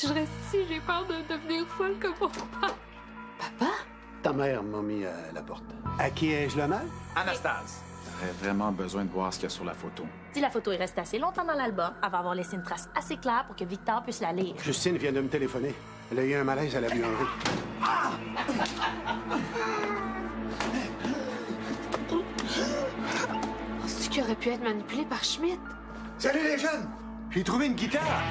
Si je reste ici, j'ai peur de devenir folle comme mon père. Papa? Ta mère m'a mis à la porte. À qui ai-je le mal? Anastasse! J'aurais vraiment besoin de voir ce qu'il y a sur la photo. Si la photo est restée assez longtemps dans l'album, elle va avoir laissé une trace assez claire pour que Victor puisse la lire. Justine vient de me téléphoner. Elle a eu un malaise à la buanderie. Penses-tu qu'il aurait pu être manipulé par Schmidt? Salut les jeunes! J'ai trouvé une guitare!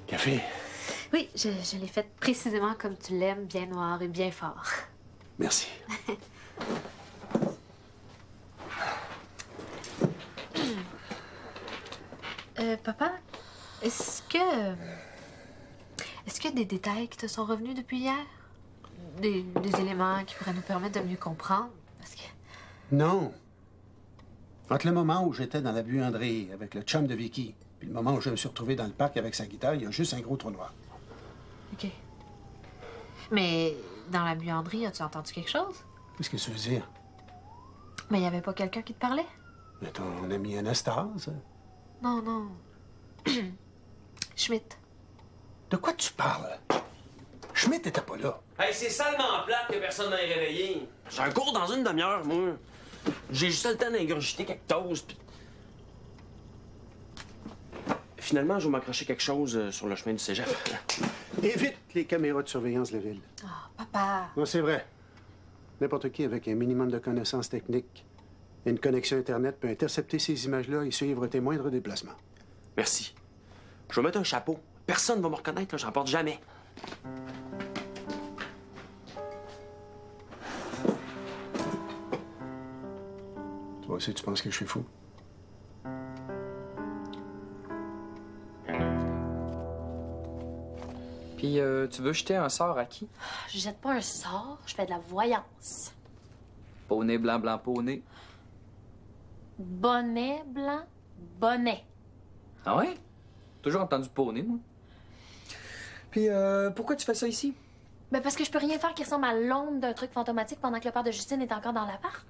Café? Oui, je l'ai faite précisément comme tu l'aimes, bien noir et bien fort. Merci. Papa, est-ce qu'il y a des détails qui te sont revenus depuis hier? Des éléments qui pourraient nous permettre de mieux comprendre? Parce que... Non. Entre le moment où j'étais dans la buanderie avec le chum de Vicky, puis le moment où je me suis retrouvé dans le parc avec sa guitare, il y a juste un gros trou noir. OK. Mais dans la buanderie, as-tu entendu quelque chose? Qu'est-ce que tu veux dire? Mais il n'y avait pas quelqu'un qui te parlait? Mais ton ami Anastasse? Non, non. Schmidt. De quoi tu parles? Schmidt était pas là. Hey, c'est salement plate que personne m'ait réveillé. J'ai un cours dans une demi-heure, moi. J'ai juste le temps d'ingurgiter quelque chose, pis... Finalement, je vais m'accrocher quelque chose sur le chemin du cégep. Évite les caméras de surveillance de la ville. Ah, papa. Non, c'est vrai. N'importe qui avec un minimum de connaissances techniques et une connexion Internet peut intercepter ces images-là et suivre tes moindres déplacements. Merci. Je vais mettre un chapeau. Personne ne va me reconnaître, là, j'en porte jamais. Toi aussi, tu penses que je suis fou? Puis, tu veux jeter un sort à qui? Je jette pas un sort, je fais de la voyance. Poney, blanc, blanc, poney. Bonnet blanc, bonnet. Ah ouais? Toujours entendu poney, moi. Puis, pourquoi tu fais ça ici? Ben parce que je peux rien faire qui ressemble à l'ombre d'un truc fantomatique pendant que le père de Justine est encore dans l'appart.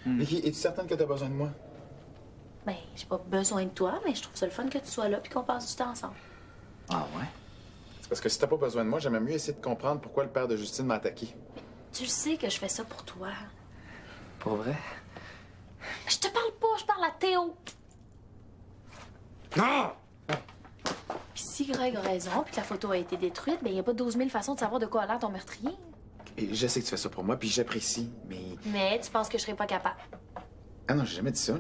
Vicky, es-tu certaine que t'as besoin de moi? Ben, j'ai pas besoin de toi, mais je trouve ça le fun que tu sois là puis qu'on passe du temps ensemble. Ah ouais? C'est parce que si t'as pas besoin de moi, j'aimerais mieux essayer de comprendre pourquoi le père de Justine m'a attaqué. Tu le sais que je fais ça pour toi. Pour vrai? Je te parle pas, je parle à Théo. Non! Puis si Greg a raison puis que la photo a été détruite, ben y a pas 12 000 façons de savoir de quoi a l'air ton meurtrier. Et je sais que tu fais ça pour moi, puis j'apprécie, mais... Mais tu penses que je serais pas capable. Ah non, j'ai jamais dit ça, là.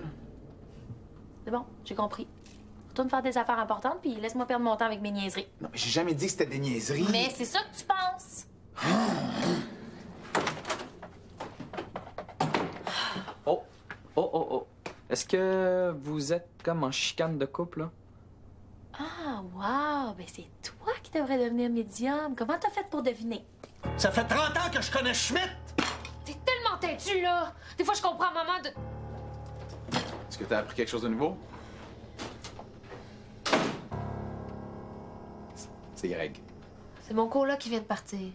C'est bon, j'ai compris. Retourne faire des affaires importantes puis laisse-moi perdre mon temps avec mes niaiseries. Non, mais j'ai jamais dit que c'était des niaiseries. Mais c'est ça que tu penses. Oh! Oh, oh, oh. Est-ce que vous êtes comme en chicane de couple, là? Ah, wow! Ben c'est toi qui devrais devenir médium. Comment t'as fait pour deviner? Ça fait 30 ans que je connais Schmidt! T'es tellement têtu, là! Des fois, je comprends maman de... Est-ce que t'as appris quelque chose de nouveau? C'est Greg. C'est mon coloc qui vient de partir.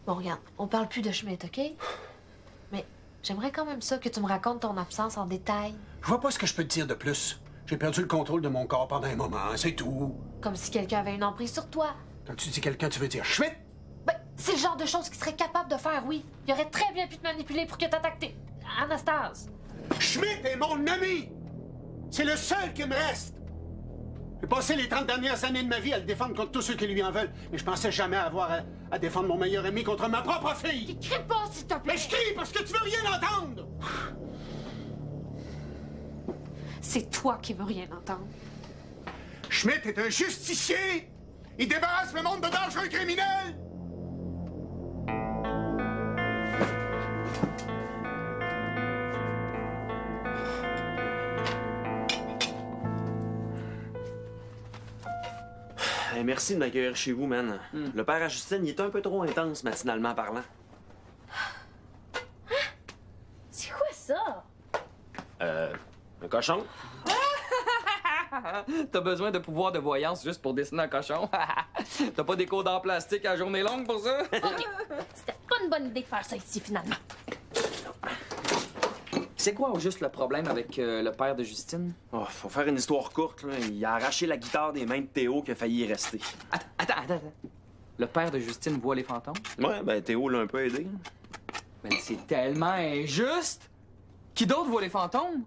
Bon, regarde, on parle plus de Schmidt, OK? Mais j'aimerais quand même ça que tu me racontes ton absence en détail. Je vois pas ce que je peux te dire de plus. J'ai perdu le contrôle de mon corps pendant un moment, c'est tout. Comme si quelqu'un avait une emprise sur toi. Quand tu dis quelqu'un, tu veux dire Schmidt? Ben, c'est le genre de choses qu'il serait capable de faire, oui. Il aurait très bien pu te manipuler pour que t'attaques Anastasse. Schmidt est mon ami! C'est le seul qui me reste! J'ai passé les 30 dernières années de ma vie à le défendre contre tous ceux qui lui en veulent, mais je pensais jamais avoir à défendre mon meilleur ami contre ma propre fille! Crie pas, s'il te plaît! Mais je crie parce que tu veux rien entendre! C'est toi qui veux rien entendre. Schmidt est un justicier! Il débarrasse le monde de dangereux criminels! Hey, merci de m'accueillir chez vous, man. Le père à Justine, il est un peu trop intense, matinalement parlant. C'est quoi ça? Un cochon? T'as besoin de pouvoir de voyance juste pour dessiner un cochon? T'as pas des codes en plastique à journée longue pour ça? OK. C'était pas une bonne idée de faire ça ici, finalement. C'est quoi au juste le problème avec le père de Justine? Oh, faut faire une histoire courte, là. Il a arraché la guitare des mains de Théo qui a failli y rester. Attends. Le père de Justine voit les fantômes? Ouais, ben Théo l'a un peu aidé. Mais c'est tellement injuste! Qui d'autre voit les fantômes?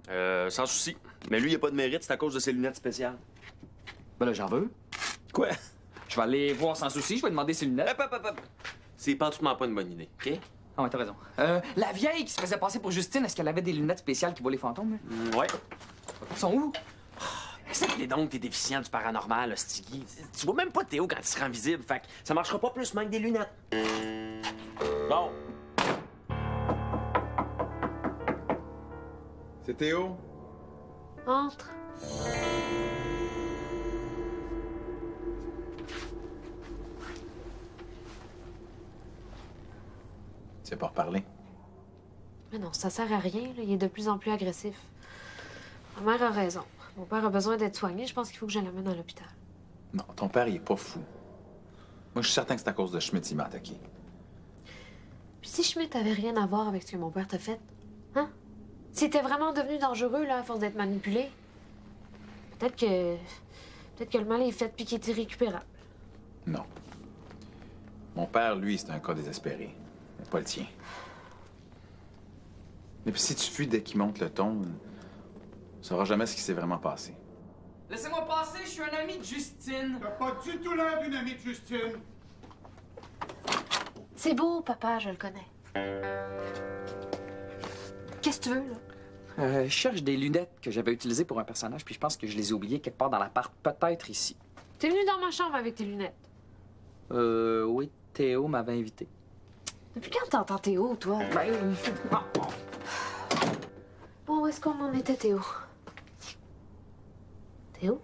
Sans souci. Mais lui, il a pas de mérite, c'est à cause de ses lunettes spéciales. Ben là, j'en veux. Quoi? Je vais aller voir sans souci, je vais demander ses lunettes. Hop. C'est pas une bonne idée, OK? Ah ouais, t'as raison. La vieille qui se faisait passer pour Justine, est-ce qu'elle avait des lunettes spéciales qui voient les fantômes? Là? Ouais. Ils sont où? C'est donc t'es déficient du paranormal, Stiggy. Tu vois même pas Théo quand il se rend visible, fait que ça marchera pas plus même que des lunettes. Bon. C'est Théo? Entre. Tu veux pas reparler? Mais non, ça sert à rien, là. Il est de plus en plus agressif. Ma mère a raison. Mon père a besoin d'être soigné. Je pense qu'il faut que je l'amène à l'hôpital. Non, ton père, il est pas fou. Moi, je suis certain que c'est à cause de Schmidt qu'il m'a attaqué. Puis si Schmidt avait rien à voir avec ce que mon père t'a fait, hein? S'il était vraiment devenu dangereux, là, à force d'être manipulé, peut-être que le mal est fait puis qu'il est irrécupérable. Non. Mon père, lui, c'est un cas désespéré. Mais pas le tien. Mais puis si tu fuis dès qu'il monte le ton, on saura jamais ce qui s'est vraiment passé. Laissez-moi passer, je suis un ami de Justine. T'as pas du tout l'air d'une amie de Justine. C'est beau, papa, je le connais. Qu'est-ce que tu veux, là? Je cherche des lunettes que j'avais utilisées pour un personnage, puis je pense que je les ai oubliées quelque part dans l'appart, peut-être ici. T'es venu dans ma chambre avec tes lunettes. Oui, Théo m'avait invité. Depuis quand t'entends Théo, toi? Bon, où est-ce qu'on en était, Théo? Théo?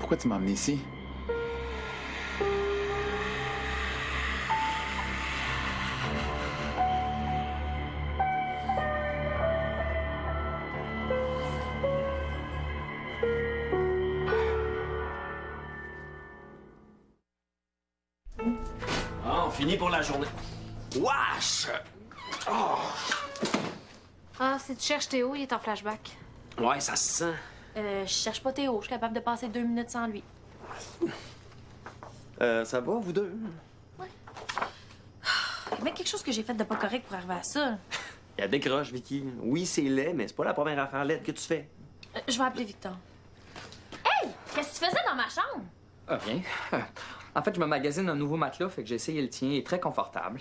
Pourquoi tu m'as emmené ici? Ah, on finit pour la journée. Wesh! Oh! Ah, si tu cherches Théo, il est en flashback. Ouais, ça se sent. Je cherche pas Théo. Je suis capable de passer 2 minutes sans lui. Ça va, vous deux? Mais quelque chose que j'ai fait de pas correct pour arriver à ça. Elle décroche, Vicky. Oui, c'est laid, mais c'est pas la première affaire laide que tu fais. Je vais appeler Victor. Hey! Qu'est-ce que tu faisais dans ma chambre? Ah, rien. En fait, je me magasine un nouveau matelas, fait que j'ai essayé le tien. Il est très confortable.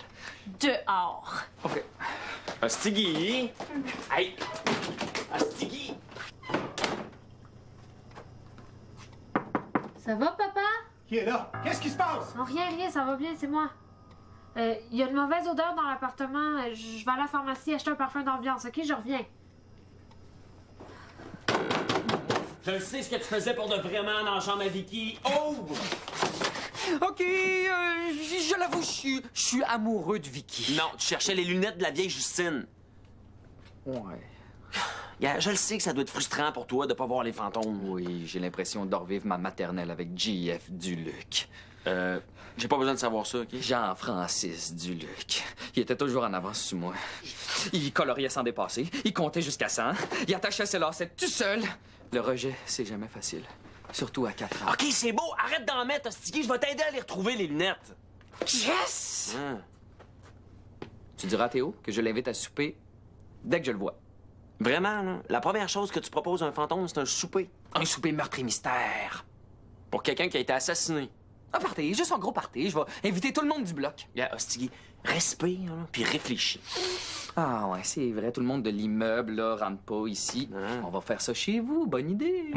Dehors. OK. Stiggy! Hey! Stiggy! Ça va, papa? Qui est là? Qu'est-ce qui se passe? Non, rien, ça va bien, c'est moi. Il y a une mauvaise odeur dans l'appartement. Je vais à la pharmacie acheter un parfum d'ambiance, OK? Je reviens. Je sais ce que tu faisais pour de vraiment dans la chambre à Vicky. Oh! OK, je l'avoue, je suis amoureux de Vicky. Non, tu cherchais les lunettes de la vieille Justine. Ouais. Yeah, je le sais que ça doit être frustrant pour toi de pas voir les fantômes. Oui, j'ai l'impression de revivre ma maternelle avec J.F. Duluc. J'ai pas besoin de savoir ça, OK? Jean-Francis Duluc. Il était toujours en avance sur moi. Il coloriait sans dépasser. Il comptait jusqu'à 100. Il attachait ses lacets tout seul. Le rejet, c'est jamais facile. Surtout à 4 ans. OK, c'est beau, arrête d'en mettre, Stiggy, je vais t'aider à les retrouver, les lunettes. Yes! Hein? Tu diras à Théo que je l'invite à souper dès que je le vois. Vraiment, là, la première chose que tu proposes à un fantôme, c'est un souper. Un souper meurtre et mystère. Pour quelqu'un qui a été assassiné. Un party, juste un gros party. Je vais inviter tout le monde du bloc. Yeah, Stiggy, respire, là, puis réfléchis. Ah ouais, c'est vrai, tout le monde de l'immeuble, là, rentre pas ici. Hein? On va faire ça chez vous, bonne idée.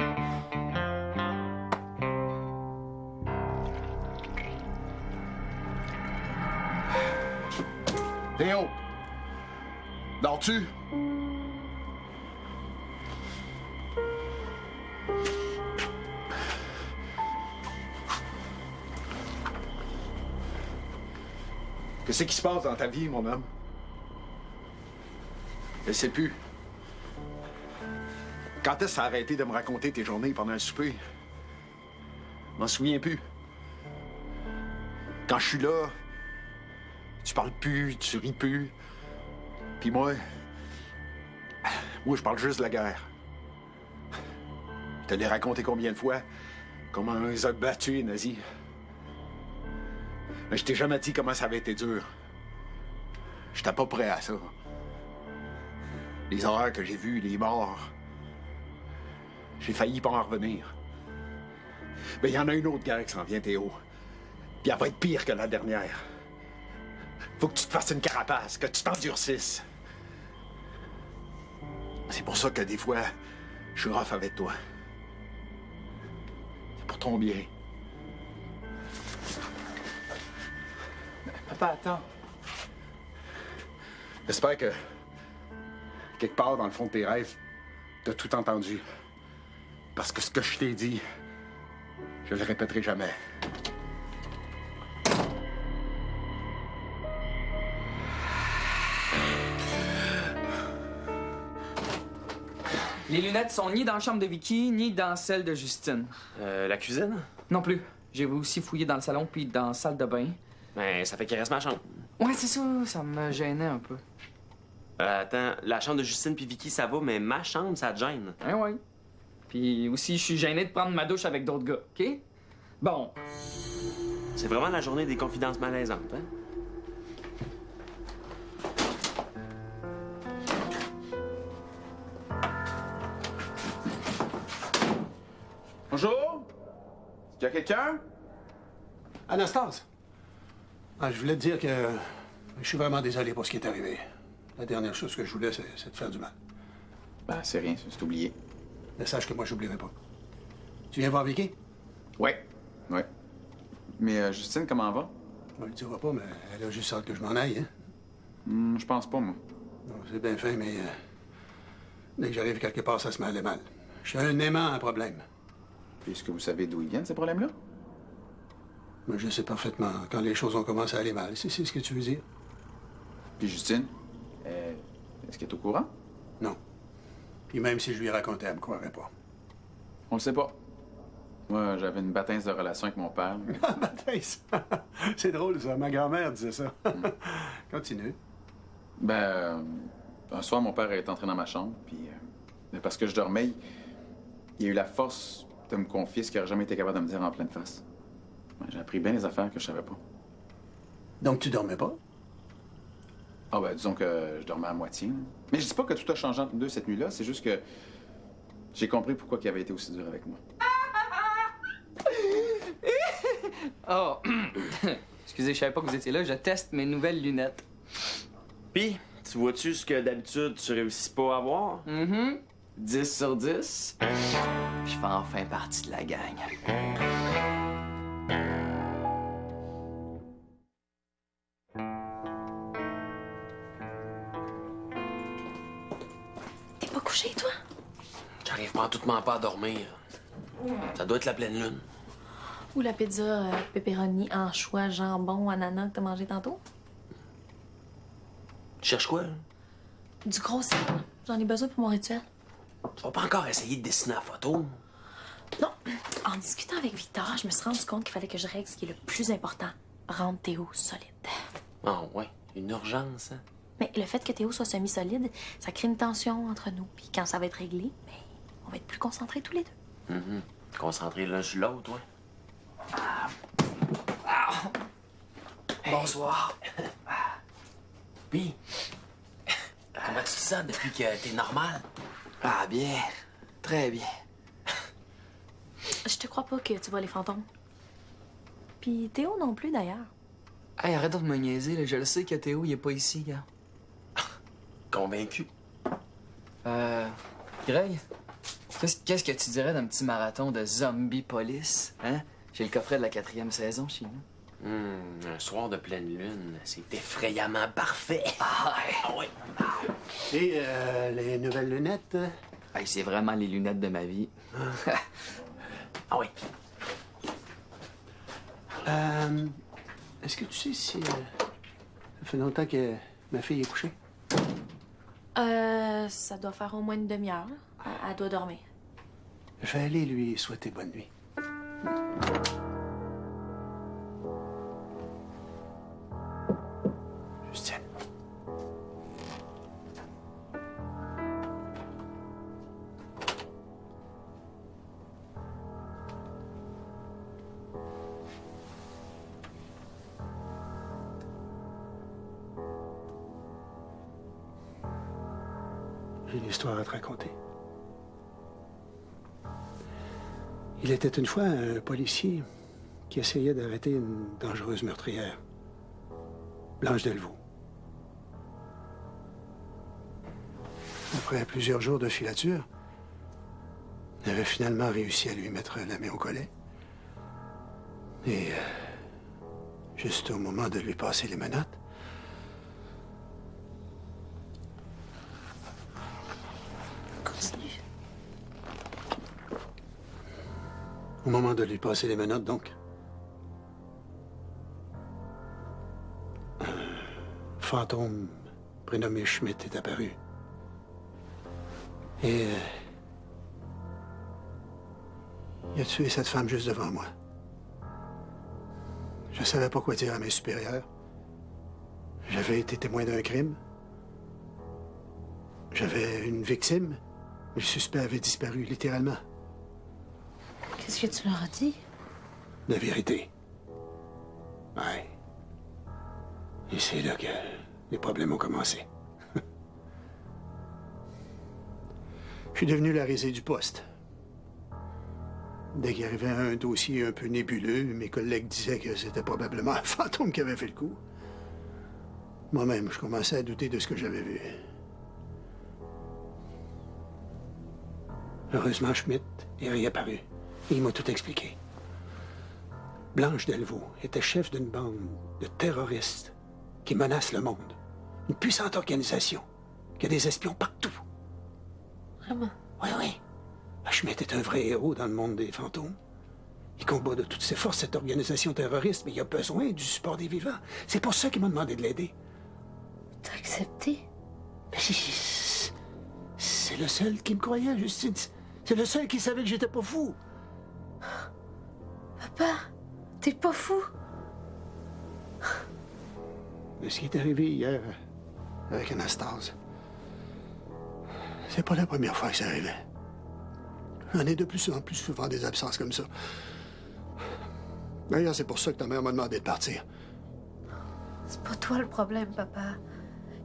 Théo! Dors-tu? Qu'est-ce qui se passe dans ta vie, mon homme? Je sais plus. Quand est-ce que ça a arrêté de me raconter tes journées pendant le souper? Je m'en souviens plus. Quand je suis là, tu parles plus, tu ris plus. Puis moi, je parle juste de la guerre. Je te l'ai raconté combien de fois? Comment on les a battus, les nazis. Mais je t'ai jamais dit comment ça avait été dur. J'étais pas prêt à ça. Les horreurs que j'ai vues, les morts. J'ai failli pas en revenir. Mais il y en a une autre guerre qui s'en vient, Théo. Puis elle va être pire que la dernière. Faut que tu te fasses une carapace, que tu t'endurcisses. C'est pour ça que des fois, je suis rough avec toi. C'est pour ton bien. Papa, attends. J'espère que, quelque part dans le fond de tes rêves, t'as tout entendu. Parce que ce que je t'ai dit, je le répéterai jamais. Les lunettes sont ni dans la chambre de Vicky, ni dans celle de Justine. La cuisine? Non plus. J'ai aussi fouillé dans le salon puis dans la salle de bain. Ben, ça fait qu'il reste ma chambre. Ouais, c'est ça. Ça me gênait un peu. Attends, la chambre de Justine puis Vicky, ça va, mais ma chambre, ça te gêne. Ouais. Puis aussi, je suis gêné de prendre ma douche avec d'autres gars, OK? Bon. C'est vraiment la journée des confidences malaisantes, hein? Bonjour? Est-ce qu'il y a quelqu'un? Anastase, je voulais te dire que je suis vraiment désolé pour ce qui est arrivé. La dernière chose que je voulais, c'est de faire du mal. Ben, c'est rien, c'est oublié. Mais sache que moi, j'oublierai pas. Tu viens voir Vicky? Ouais. Mais Justine, comment elle va? On le dira pas, mais elle a juste hâte que je m'en aille, hein? Je pense pas, moi. Non, c'est bien fait, mais dès que j'arrive quelque part, ça se met à aller mal. Je suis un aimant à problème. Puis est-ce que vous savez d'où ils viennent, ces problèmes-là? Moi, je sais parfaitement quand les choses ont commencé à aller mal. C'est ce que tu veux dire? Puis Justine, est-ce qu'elle est au courant? Non. Puis même si je lui racontais, elle me croirait pas. On le sait pas. Moi, j'avais une bâtisse de relation avec mon père. Baptiste! C'est drôle, ça. Ma grand-mère disait ça. Continue. Ben, un soir, mon père est entré dans ma chambre, puis parce que je dormais, il a eu la force de me confier ce qu'il n'aurait jamais été capable de me dire en pleine face. Ben, j'ai appris bien les affaires que je savais pas. Donc, tu dormais pas? Ah ben, disons que je dormais à moitié. Mais je dis pas que tout a changé entre nous deux cette nuit-là, c'est juste que j'ai compris pourquoi il avait été aussi dur avec moi. Oh, excusez, je savais pas que vous étiez là. Je teste mes nouvelles lunettes. Pis, tu vois-tu ce que d'habitude tu réussis pas à voir? 10 sur 10. Je fais enfin partie de la gang. T'es pas couché, toi? J'arrive pratiquement pas à dormir. Ça doit être la pleine lune. Ou la pizza pepperoni, anchois, jambon, ananas que t'as mangé tantôt? Tu cherches quoi, là? Du gros sel. J'en ai besoin pour mon rituel. Tu vas pas encore essayer de dessiner la photo? Non. En discutant avec Victor, je me suis rendu compte qu'il fallait que je règle ce qui est le plus important. Rendre Théo solide. Ah ouais, une urgence, hein? Mais le fait que Théo soit semi-solide, ça crée une tension entre nous. Puis quand ça va être réglé, ben, on va être plus concentrés tous les deux. Concentré l'un sur l'autre, ouais. Bonsoir. Pis, comment tu te sens depuis que t'es normal? Ah, bien. Très bien. Je te crois pas que tu vois les fantômes. Puis Théo non plus, d'ailleurs. Hey, arrête de me niaiser, là. Je le sais que Théo, il est pas ici, gars. Convaincu? Greg, qu'est-ce que tu dirais d'un petit marathon de Zombie Police, hein? J'ai le coffret de la 4e saison chez nous. Un soir de pleine lune, c'est effrayamment parfait. Ouais. Et les nouvelles lunettes? Hey, c'est vraiment les lunettes de ma vie. Ah oui. Est-ce que tu sais si... ça fait longtemps que ma fille est couchée? Ça doit faire au moins une demi-heure. Elle doit dormir. Je vais aller lui souhaiter bonne nuit. Justine. J'ai une histoire à te raconter. Il était une fois un policier qui essayait d'arrêter une dangereuse meurtrière, Blanche Delvaux. Après plusieurs jours de filature, il avait finalement réussi à lui mettre la main au collet. Et juste au moment de lui passer les menottes, Continue. au moment de lui passer les menottes, donc, un fantôme prénommé Schmidt est apparu. Et il a tué cette femme juste devant moi. Je savais pas quoi dire à mes supérieurs. J'avais été témoin d'un crime. J'avais une victime. Le suspect avait disparu, littéralement. Qu'est-ce que tu leur as dit? La vérité. Ouais. Et c'est là que les problèmes ont commencé. Je suis devenu la risée du poste. Dès qu'il arrivait un dossier un peu nébuleux, mes collègues disaient que c'était probablement un fantôme qui avait fait le coup. Moi-même, je commençais à douter de ce que j'avais vu. Heureusement, Schmidt est réapparu. Et il m'a tout expliqué. Blanche Delvaux était chef d'une bande de terroristes qui menacent le monde. Une puissante organisation qui a des espions partout. Vraiment? Oui, oui. Schmidt est un vrai héros dans le monde des fantômes. Il combat de toutes ses forces cette organisation terroriste, mais il a besoin du support des vivants. C'est pour ça qu'il m'a demandé de l'aider. T'as accepté? Mais c'est le seul qui me croyait, Justine. C'est le seul qui savait que j'étais pas fou. Papa, t'es pas fou? Mais ce qui est arrivé hier avec Anastase, c'est pas la première fois que ça arrivait. J'en ai de plus en plus souvent des absences comme ça. D'ailleurs, c'est pour ça que ta mère m'a demandé de partir. C'est pas toi le problème, papa.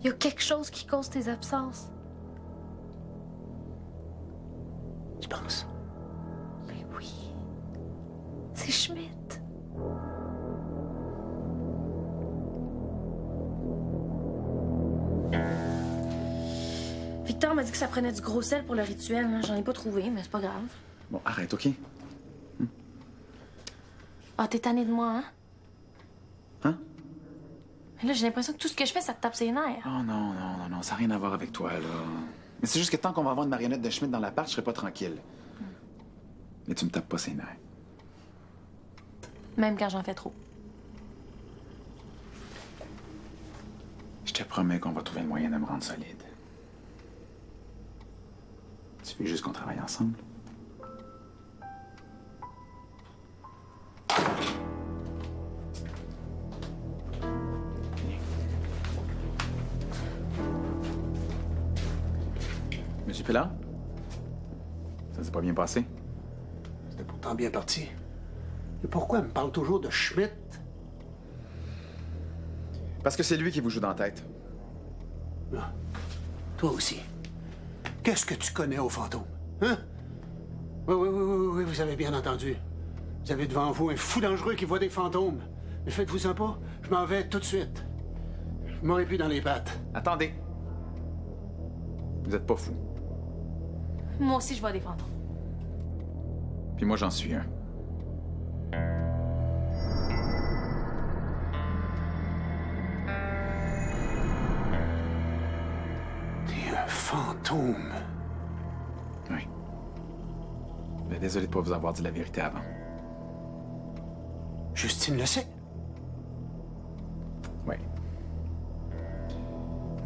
Il y a quelque chose qui cause tes absences. Tu penses? Mais oui. C'est Schmidt. Victor m'a dit que ça prenait du gros sel pour le rituel. Hein. J'en ai pas trouvé, mais c'est pas grave. Bon, arrête, OK? Ah, t'es tanné de moi, hein? Hein? Mais là, j'ai l'impression que tout ce que je fais, ça te tape ses nerfs. Oh non, ça n'a rien à voir avec toi, là. Mais c'est juste que tant qu'on va avoir une marionnette de Schmidt dans l'appart, je serai pas tranquille. Mais tu me tapes pas ses nerfs. Même quand j'en fais trop. Je te promets qu'on va trouver le moyen de me rendre solide. Tu veux juste qu'on travaille ensemble? Monsieur Pellard? Ça s'est pas bien passé? C'était pourtant bien parti. Et pourquoi elle me parle toujours de Schmidt? Parce que c'est lui qui vous joue dans la tête. Ah. Toi aussi. Qu'est-ce que tu connais aux fantômes? Hein? Oui, vous avez bien entendu. Vous avez devant vous un fou dangereux qui voit des fantômes. Mais faites-vous-en pas, je m'en vais tout de suite. Je m'aurais plus dans les pattes. Attendez. Vous êtes pas fou. Moi aussi, je vois des fantômes. Puis moi, j'en suis un. fantôme. Oui. Mais désolé de ne pas vous avoir dit la vérité avant. Justine le sait. Oui.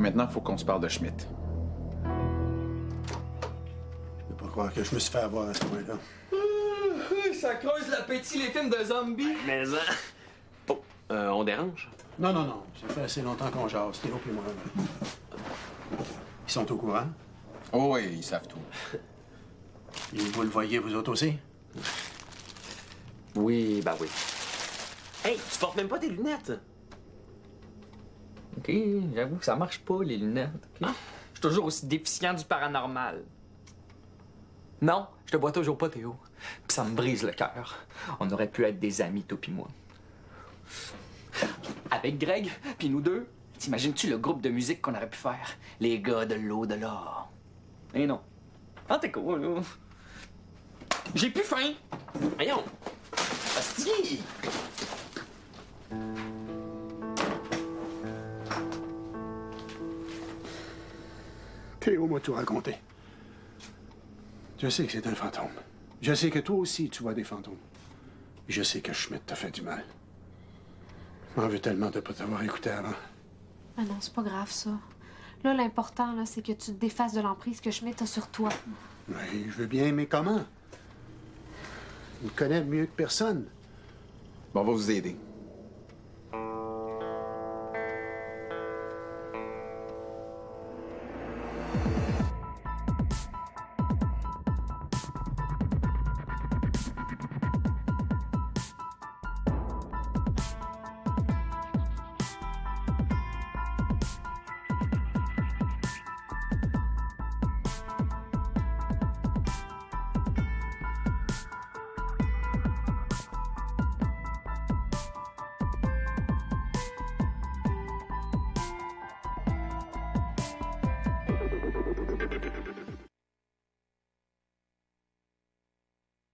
Maintenant, il faut qu'on se parle de Schmidt. Je peux pas croire que je me suis fait avoir à ce point-là. Ça creuse l'appétit, les films de zombies. Mais, oh, on dérange? Non, non, non. Ça fait assez longtemps qu'on jase, Théo et moi. Ils sont au courant. Oh oui, ils savent tout. Et vous le voyez, vous autres aussi? Oui, bah oui. Hey, tu portes même pas tes lunettes. OK, j'avoue que ça marche pas, les lunettes. OK? Je suis toujours aussi déficient du paranormal. Non, je te vois toujours pas, Théo. Puis ça me brise le cœur. On aurait pu être des amis, toi pis moi. Avec Greg, puis nous deux, t'imagines-tu le groupe de musique qu'on aurait pu faire? Les gars de l'au-delà. Eh non. Ah, t'es cool, là. J'ai plus faim! Voyons. Asti! Théo m'a tout raconté. Je sais que c'est un fantôme. Je sais que toi aussi, tu vois des fantômes. Je sais que Schmidt t'a fait du mal. Je m'en veux tellement de ne pas t'avoir écouté avant. Ah non, c'est pas grave, ça. Là, l'important, là, c'est que tu te défasses de l'emprise que Schmidt a sur toi. Oui, je veux bien, mais comment? Il me connaît mieux que personne. Bon, on va vous aider.